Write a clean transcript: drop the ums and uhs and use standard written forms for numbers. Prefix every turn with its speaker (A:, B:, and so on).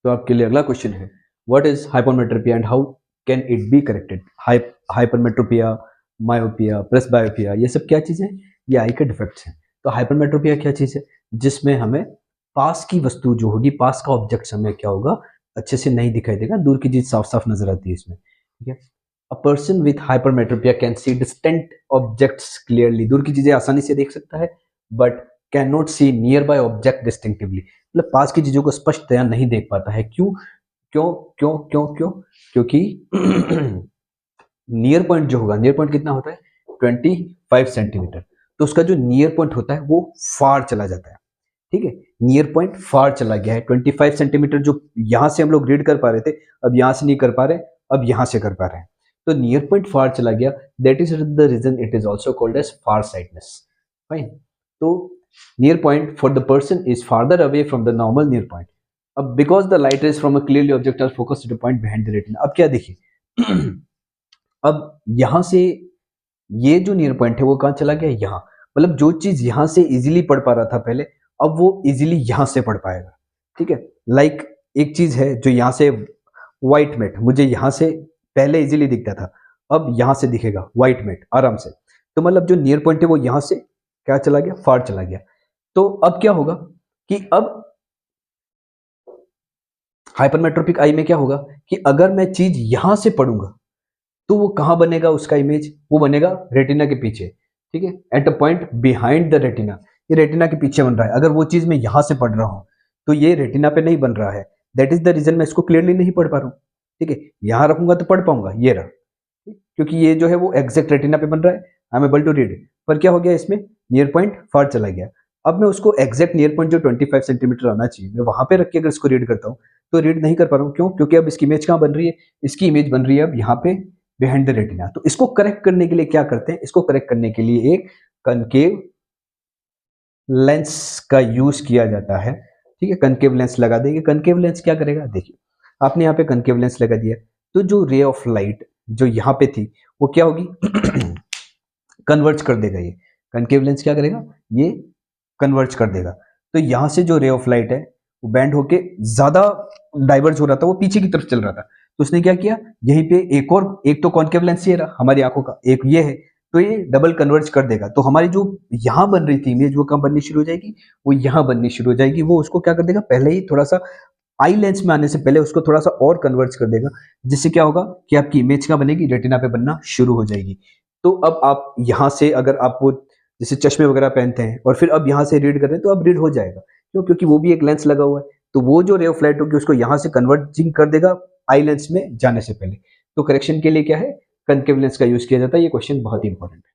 A: तो आपके लिए अगला क्वेश्चन है, what is hypermetropia and how can it be corrected. Hypermetropia, myopia, presbyopia, ये सब क्या चीज़ है? ये आई के डिफेक्ट्स हैं। तो हाइपरमेट्रोपिया क्या चीज़ है? जिसमें हमें पास की वस्तु जो होगी, पास का ऑब्जेक्ट हमें क्या होगा, अच्छे से नहीं दिखाई देगा, दूर की चीज साफ साफ नजर आती है इसमें, ठीक है। A person with hypermetropia can see distant objects clearly, दूर की चीजें आसानी से देख सकता है, but can not see near by object distinctively, मतलब पास की चीजों को स्पष्टतया नहीं देख पाता है। क्यों क्यों क्यों क्यों क्यों? क्योंकि नियर पॉइंट जो होगा, नियर पॉइंट कितना होता है? 25 सेंटीमीटर। तो उसका जो नियर पॉइंट होता है वो फार चला जाता है, ठीक है। नियर पॉइंट फार चला गया है। 25 सेंटीमीटर जो यहां से हम लोग रीड कर पा रहे थे, अब यहां से नहीं कर पा रहे, अब यहां से कर पा रहे हैं। तो नियर पॉइंट फार चला गया, that is the reason it is also called as far sightness. Fine. तो near point for the person is farther away from the normal near point. अब because the light is from a clearly object are focused to the point behind the retina. अब क्या देखिए अब यहां से ये जो नियर पॉइंट है वो कहां चला गया? यहाँ। मतलब जो चीज यहां से इजीली पढ़ पा रहा था पहले, अब वो इजीली यहां से पढ़ पाएगा, ठीक है। लाइक एक चीज है जो यहां से व्हाइट मेट मुझे यहां से पहले इजीली दिखता था, अब यहां से दिखेगा व्हाइट मेट आराम से। तो मतलब जो नियर पॉइंट है वो यहां से क्या चला गया? फार चला गया। तो अब क्या होगा कि अब हाइपरमेट्रोपिक आई में क्या होगा कि अगर मैं चीज यहां से पढ़ूंगा तो वो कहां बनेगा? उसका इमेज वो बनेगा रेटिना के पीछे, ठीक है, at a point behind the retina. ये रेटिना के पीछे बन रहा है। अगर वो चीज मैं यहां से पढ़ रहा हूं तो ये रेटिना पे नहीं बन रहा है, दैट इज द रीजन मैं इसको क्लियरली नहीं पढ़ पा रहा हूं, ठीक है। यहां रखूंगा तो पढ़ पाऊंगा, ये रहा, क्योंकि ये जो है वो एग्जैक्ट रेटिना पे बन रहा है, I am able to read. पर क्या हो गया इसमें? नियर पॉइंट फार चला गया। अब मैं उसको एग्जैक्ट नियर पॉइंट जो 25 सेंटीमीटर आना चाहिए, मैं वहां पे रख के अगर इसको रीड करता हूँ तो रीड नहीं कर पा रहा हूँ। क्यों? क्योंकि अब इसकी इमेज कहाँ बन रही है? इसकी इमेज बन रही है अब यहाँ पे बिहाइंड द रेटिना। तो इसको करेक्ट करने के लिए क्या करते हैं? इसको करेक्ट करने के लिए एक कनकेव लेंस का यूज किया जाता है, ठीक है। कनकेव लेंस लगा देंगे। कनकेव लेंस क्या करेगा? देखिए आपने यहाँ पे कनकेव लेंस लगा दिया, तो जो रे ऑफ लाइट जो यहाँ पे थी वो क्या होगी? कन्वर्ज कर देगा। ये कनकेव लेंस क्या करेगा? ये कन्वर्ज कर देगा। तो यहां से जो रे ऑफ लाइट है वो बैंड होके ज्यादा डाइवर्ज हो रहा था, वो पीछे की तरफ चल रहा था। तो उसने क्या किया? यहीं पे एक तो कॉन्केव लेंस ये रहा हमारी आंखों का, एक ये है, तो ये डबल कन्वर्ज कर देगा। तो हमारी जो यहां बन रही थी इमेज वो कहां बननी शुरू हो जाएगी? वो यहां बननी शुरू हो जाएगी। वो उसको क्या कर देगा? पहले ही थोड़ा सा आई लेंस में आने से पहले उसको थोड़ा सा और कन्वर्ज कर देगा, जिससे क्या होगा कि आपकी इमेज क्या बनेगी? रेटिना पे बनना शुरू हो जाएगी। तो अब आप यहां से अगर आप वो जैसे चश्मे वगैरह पहनते हैं और फिर अब यहाँ से रीड कर रहे हैं तो अब रीड हो जाएगा। क्यों? क्योंकि वो भी एक लेंस लगा हुआ है, तो वो जो रे ऑफ लाइट होगी उसको यहाँ से कन्वर्जिंग कर देगा आई लेंस में जाने से पहले। तो करेक्शन के लिए क्या है? कनकेव लेंस का यूज किया जाता है। ये क्वेश्चन बहुत ही इंपॉर्टेंट है।